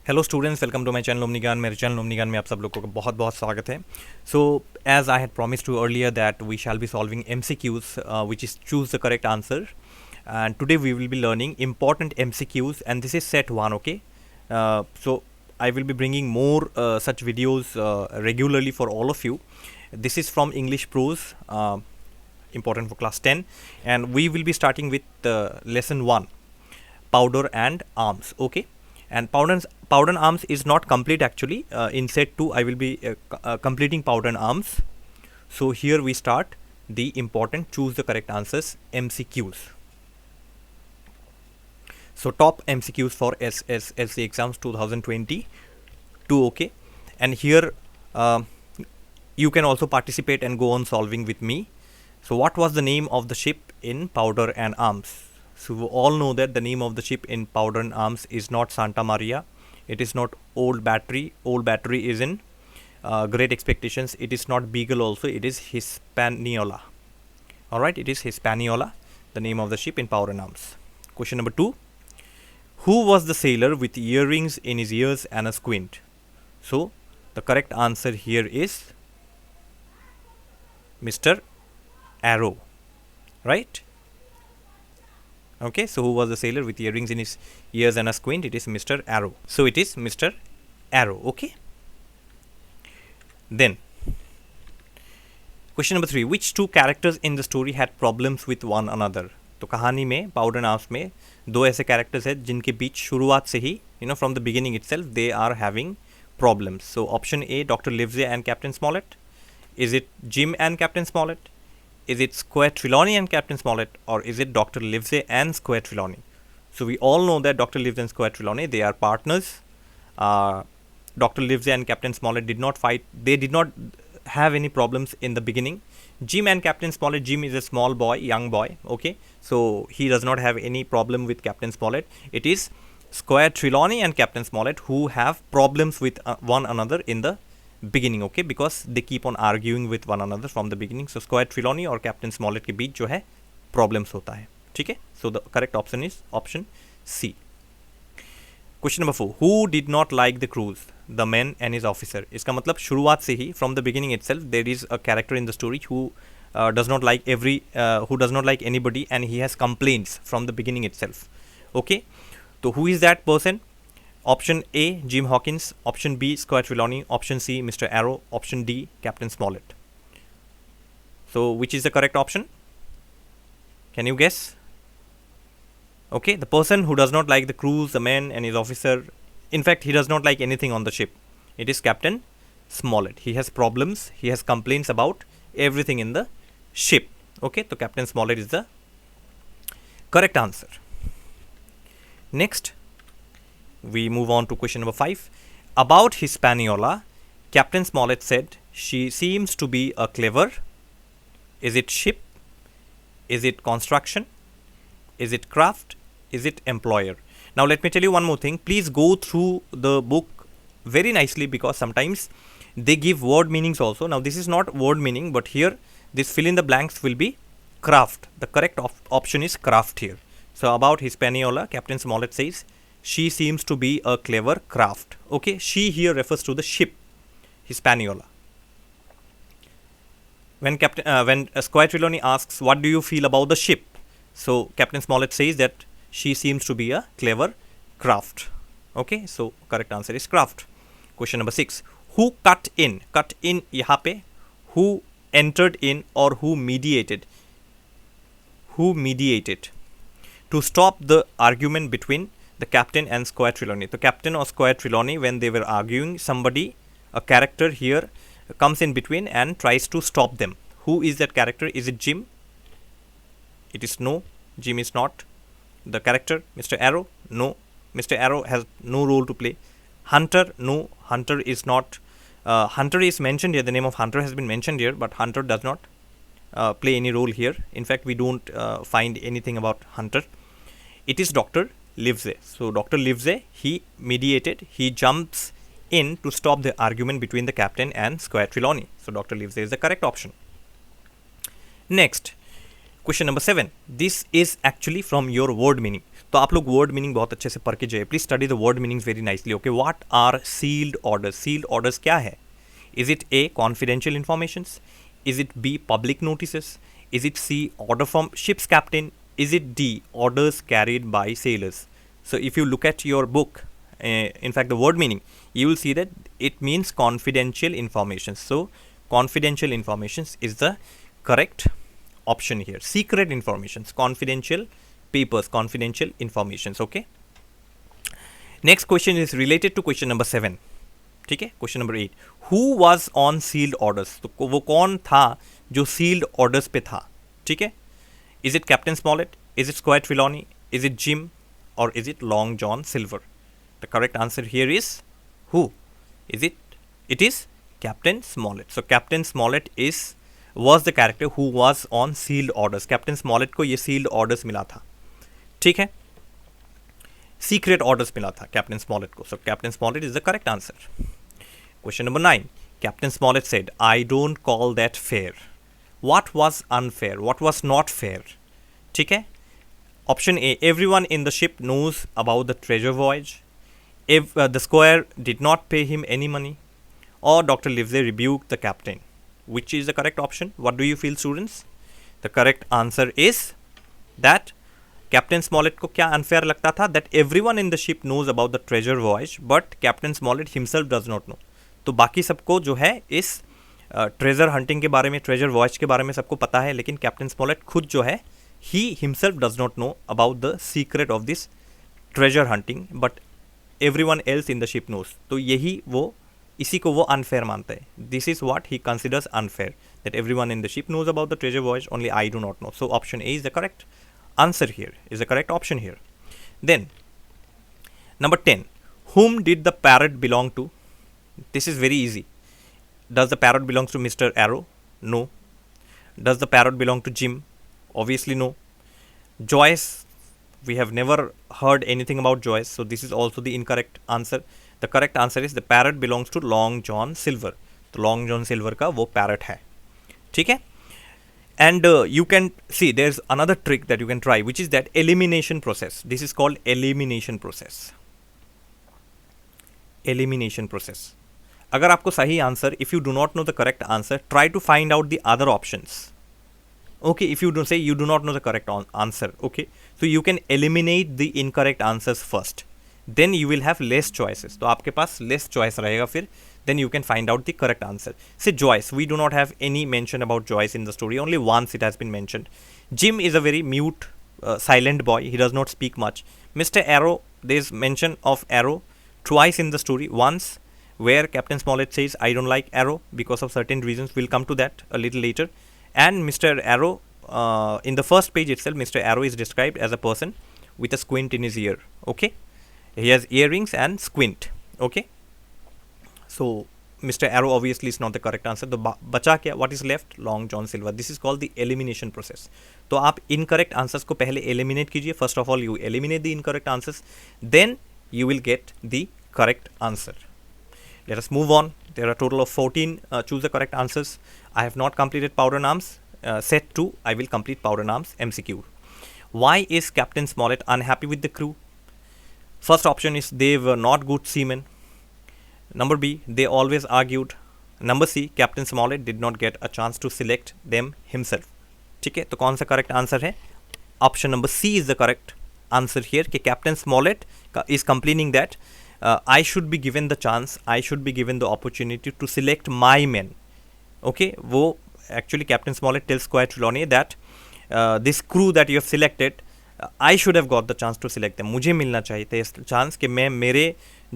Hello students, welcome to my channel Omni Gyan. मेरे channel Omni ज्ञान में आप सब लोगों का बहुत बहुत स्वागत है। So as I had promised to earlier that we shall be solving MCQs which is choose the correct answer, and today we will be learning important MCQs and this is set 1. Okay, so I will be bringing more such videos regularly for all of you. This is from English Prose, important for class 10, and we will be starting with lesson 1, powder and arms. Okay, and powder and arms is not complete actually. In set 2 I will be completing powder and arms. So here we start the important choose the correct answers MCQs. So top MCQs for SSLC exams 2022. Okay, and here you can also participate and go on solving with me. So what was the name of the ship in Powder and Arms? So we all know that the name of the ship in Powder and Arms is not Santa Maria. It is not Old Battery. Old Battery is in Great Expectations. It is not Beagle also. It is Hispaniola. Alright, it is Hispaniola, the name of the ship in Powder and Arms. Question number 2. Who was the sailor with earrings in his ears and a squint? So the correct answer here is Mr. Arrow. Right? Okay, so who was the sailor with earrings in his ears and a squint? It is Mr. Arrow. So it is Mr. Arrow. Okay. Then question number 3. Which two characters in the story had problems with one another? तो कहानी में powder and arms में दो ऐसे characters हैं जिनके बीच शुरुआत से ही from the beginning itself they are having problems. So option A, doctor Livesey and captain Smollett. Is it Jim and captain Smollett? Is it Square Trelawney and Captain Smollett, or is it Dr. Livesey and Square Trelawney? So we all know that Dr. Livesey and Square Trelawney, they are partners. Dr. Livesey and Captain Smollett did not fight. They did not have any problems in the beginning. Jim and Captain Smollett, Jim is a small boy, young boy. Okay, so he does not have any problem with Captain Smollett. It is Square Trelawney and Captain Smollett who have problems with one another in the beginning. Okay, because they keep on arguing with one another from the beginning. So Square Trelawney और Captain Smollett के बीच जो है problems होता है. ठीक है, so the correct option is option C. Question number 4. Who did not like the cruise? The man and his officer. इसका मतलब शुरुआत से ही from the beginning itself there is a character in the story who does not like anybody and he has complaints from the beginning itself. Okay, so who is that person? Option A, Jim Hawkins. Option B, Square Trelawney. Option C, Mr. Arrow. Option D, Captain Smollett. So which is the correct option? Can you guess? Okay, the person who does not like the crews, the men and his officer, in fact he does not like anything on the ship. It is Captain Smollett. He has problems, he has complaints about everything in the ship. Okay, so Captain Smollett is the correct answer. Next, we move on to question number 5. About Hispaniola, Captain Smollett said she seems to be a clever. Is it ship? Is it construction? Is it craft? Is it employer? Now let me tell you one more thing. Please go through the book very nicely because sometimes they give word meanings also. Now this is not word meaning, but here this fill in the blanks will be craft. The correct option is craft here. So about Hispaniola, Captain Smollett says she seems to be a clever craft. Okay, she here refers to the ship Hispaniola. When Squire Trelawney asks what do you feel about the ship, so Captain Smollett says that she seems to be a clever craft. Okay, so correct answer is craft. Question number 6. Who cut in? Cut in यहाँ पे who entered in or who mediated? Who mediated to stop the argument between the captain and Squire Trelawney? The captain or Squire Trelawney, when they were arguing, somebody, a character here comes in between and tries to stop them. Who is that character? Is it Jim? It is no. Jim is not the character. Mr. Arrow? No. Mr. Arrow has no role to play. Hunter? No. Hunter is not. Hunter is mentioned here. The name of Hunter has been mentioned here, but Hunter does not play any role here. In fact, we don't find anything about Hunter. It is Dr. Livesey. So Dr. Livesey, he mediated, he jumps in to stop the argument between the captain and Squire Trelawney. So Dr. Livesey is the correct option. Next, question number 7. This is actually from your word meaning. तो आप लोग word meaning बहुत अच्छे से पढ़ के जाइए. Please study the word meanings very nicely. Okay, what are sealed orders? Sealed orders क्या है? Is it a confidential informations? Is it B public notices? Is it C order from ships captain? Is it D orders carried by sailors? So if you look at your book, in fact the word meaning, you will see that it means confidential information. So confidential informations is the correct option here. Secret informations, confidential papers, confidential informations. Okay, next question is related to question number 7. ठीक है, question number 8, who was on sealed orders? तो वो कौन था जो sealed orders पे था? ठीक है, is it captain Smollett? Is it squire Trelawney? Is it Jim? Or is it Long John Silver? The correct answer here is who? Is it? It is Captain Smollett. So Captain Smollett was the character who was on sealed orders. Captain Smollett को ये sealed orders मिला था. ठीक है, secret orders मिला था Captain Smollett को. So Captain Smollett is the correct answer. Question number 9. Captain Smollett said, "I don't call that fair." What was unfair? What was not fair? ठीक है. Option A, everyone in the ship knows about the treasure voyage. If the squire did not pay him any money, or Dr. Livesey rebuked the captain. Which is the correct option? What do you feel, students? The correct answer is that Captain Smollett को क्या unfair लगता था? That everyone in the ship knows about the treasure voyage, but Captain Smollett himself does not know. तो बाकी सबको जो है इस ट्रेजर हंटिंग के बारे में, ट्रेजर वॉयज के बारे में सबको पता है, लेकिन कैप्टन स्मॉलेट खुद जो है he himself does not know about the secret of this treasure hunting, but everyone else in the ship knows. तो यही वो, इसी को वो unfair मानता है. This is what he considers unfair, that everyone in the ship knows about the treasure voyage, only I do not know. So option A is the correct answer here, is the correct option here. Then number 10, whom did the parrot belong to? This is very easy. Does the parrot belongs to Mr. Arrow? No. Does the parrot belong to Jim? Obviously no. Joyce, we have never heard anything about Joyce, so this is also the incorrect answer. The correct answer is the parrot belongs to Long John Silver. तो Long John Silver का वो parrot है. ठीक है, and you can see there's another trick that you can try, which is that elimination process. This is called elimination process. Elimination process. अगर आपको सही answer, if you do not know the correct answer, try to find out the other options. Okay, if you don't say you do not know the correct answer, okay, so you can eliminate the incorrect answers first, then you will have less choices. तो आपके पास less choice रहेगा फिर, then you can find out the correct answer. Say Joyce, we do not have any mention about Joyce in the story, only once it has been mentioned. Jim is a very mute, silent boy, he does not speak much. Mr. Arrow, there is mention of Arrow twice in the story. Once where Captain Smollett says I don't like Arrow because of certain reasons, we'll come to that a little later. And Mr. Arrow, in the first page itself, Mr. Arrow is described as a person with a squint in his ear. Okay, he has earrings and squint. Okay, so Mr. Arrow obviously is not the correct answer. तो बचा क्या? What is left? Long John Silver. This is called the elimination process. तो आप incorrect answers को पहले eliminate कीजिए. First of all, you eliminate the incorrect answers, then you will get the correct answer. Let us move on. There are a total of 14. Choose the correct answers. I have not completed Powder and Arms. Set 2, I will complete Powder and Arms MCQ. Why is Captain Smollett unhappy with the crew? First option is they were not good seamen. Number B, they always argued. Number C, Captain Smollett did not get a chance to select them himself. ठीक है, तो कौन सा correct answer है? Option number C is the correct answer here कि captain Smollett is complaining that I should be given the chance, I should be given the opportunity to select my men. Okay, वो actually Captain Smollett tells Squire Trelawney that this crew that you have selected, I should have got the chance to select them. मुझे मिलना चाहिए था इस chance कि मैं मेरे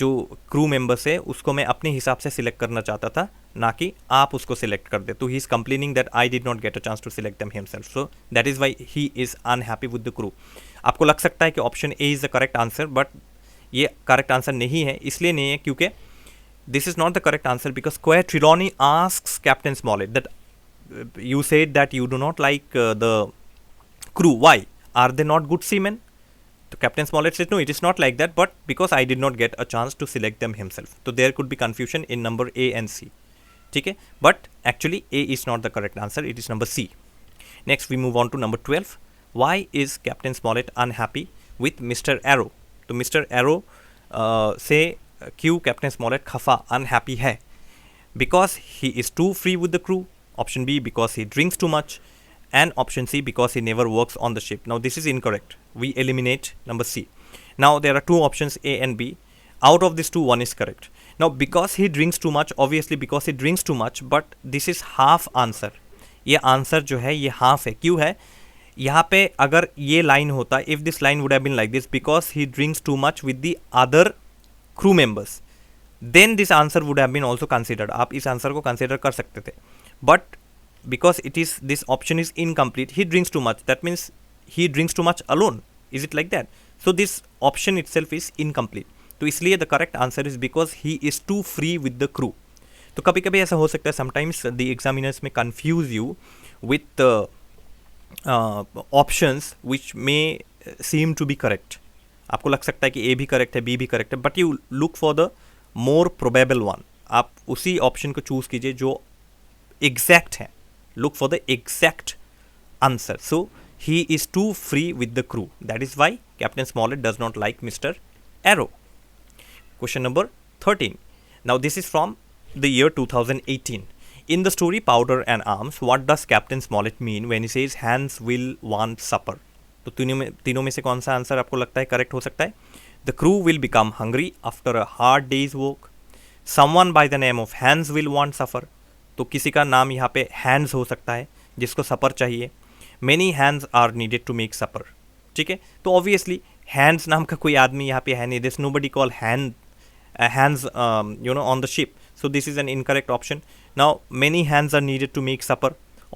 जो क्रू मेंबर्स है उसको मैं अपने हिसाब से सिलेक्ट करना चाहता था, ना कि आप उसको सिलेक्ट कर दे. तो he is complaining that I did not get a chance to select them himself. So that is why he is unhappy with the crew. आपको लग सकता है कि option A is the correct answer, but ये correct answer नहीं है. इसलिए नहीं है क्योंकि this is not the correct answer because squire Trelawney asks captain Smollett that you said that you do not like the crew. Why? Are they not good seamen? So Captain Smollett said, no, it is not like that, but because I did not get a chance to select them himself. So there could be confusion in number A and C. Okay? But actually A is not the correct answer, it is number C. Next we move on to number 12. Why is Captain Smollett unhappy with Mr. Arrow. तो Mr. Arrow से क्यों captain Smollett खफा unhappy है? Because he is too free with the crew. Option B, because he drinks too much. And option C, because he never works on the ship. Now this is incorrect. We eliminate number C. Now there are two options, A and B. Out of these two, one is correct. Now because he drinks too much, obviously because he drinks too much, but this is half answer. ये answer जो है ये half है. क्यों है? यहाँ पे अगर ये लाइन होता, if this line would have been like this, because he drinks too much with the other crew members, then this answer would have been also considered. आप इस आंसर को कंसिडर कर सकते थे, but because it is this option is incomplete, he drinks too much, that means he drinks too much alone. Is it like that? So this option itself is incomplete. तो इसलिए the correct answer is because he is too free with the crew. तो कभी कभी ऐसा हो सकता है, sometimes the examiners may confuse you with options which may seem to be correct. आपको लग सकता है कि ए भी करेक्ट है, बी भी करेक्ट है, but you look for the more probable one. आप उसी ऑप्शन को चूज कीजिए जो एग्जैक्ट है. Look for the exact answer. So he is too free with the crew. That is why captain Smollett does not like mister Arrow. Question number 13. Now this is from the year 2018. In the story Powder and Arms, what does Captain Smollett mean when he says hands will want supper? तो तीनों में से कौन सा answer आपको लगता है correct हो सकता है? The crew will become hungry after a hard day's work. Someone by the name of Hans will want supper. तो किसी का नाम यहाँ पे Hans हो सकता है जिसको सपर चाहिए. Many hands are needed to make supper. ठीक है, तो ऑब्वियसली Hans नाम का कोई आदमी यहाँ पे है नहीं. There's nobody called hands on the ship. So this is an incorrect option. Now many hands are needed to make supper.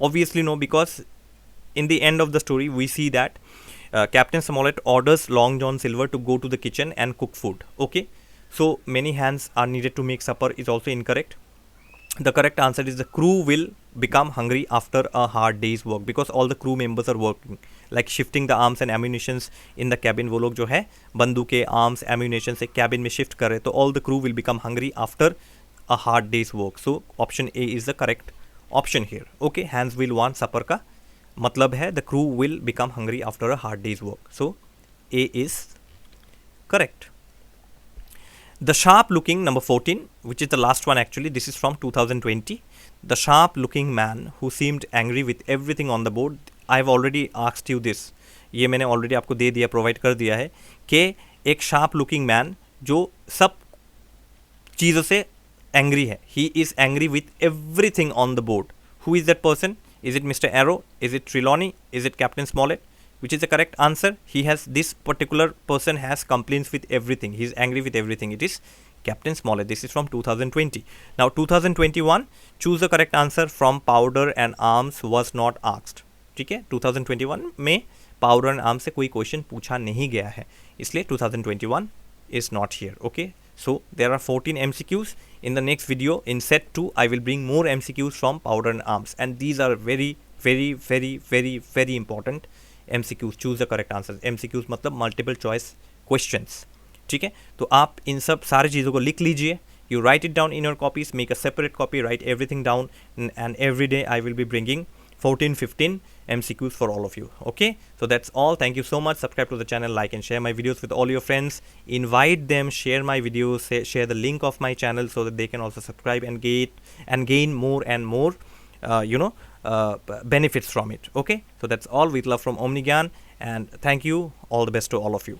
Obviously no, because in the end of the story we see that Captain Smollett orders Long John Silver to go to the kitchen and cook food. Okay, so many hands are needed to make supper is also incorrect. The correct answer is the crew will become hungry after a hard day's work, because all the crew members are working, like shifting the arms and ammunitions in the cabin. वो लोग जो है बंदूकें, arms, ammunition से cabin में shift कर रहे, तो all the crew will become hungry after a hard day's work. So option A is the correct option here. Okay, hands will want supper का मतलब है the crew will become hungry after a hard day's work. So A is correct. The sharp looking, number 14, which is the last one actually, this is from 2020. The sharp looking man who seemed angry with everything on the board. I have already asked you this. ये मैंने already आपको दे दिया, provide कर दिया है कि एक sharp looking man जो सब चीज़ों से एंग्री है. He is angry with everything on the board. Who is that person? Is it Mr. Arrow? Is it Trelawney? Is it Captain Smollett? Which is the correct answer? This particular person has complaints with everything. He is angry with everything. It is Captain Smollett. This is from 2020. Now 2021, choose the correct answer. From Powder and Arms was not asked. ठीक है, 2021 में Powder and Arms से कोई question पूछा नहीं गया है, इसलिए 2021 is not here. Okay, so there are 14 MCQs. In the next video, in set 2, I will bring more MCQs from Powder and Arms, and these are very, very, very, very, very important MCQs. Choose the correct answers. MCQs मतलब multiple choice questions. ठीक है, तो आप इन सब सारी चीज़ों को लिख लीजिए. You write it down in your copies, make a separate copy, write everything down, and every day I will be bringing 14-15 MCQs for all of you. Okay, so that's all. Thank you so much. Subscribe to the channel, like and share my videos with all your friends. Invite them, share my videos, share the link of my channel so that they can also subscribe and gain more and more benefits from it. Okay, so that's all. With love from Omnigyan, and thank you. All the best to all of you.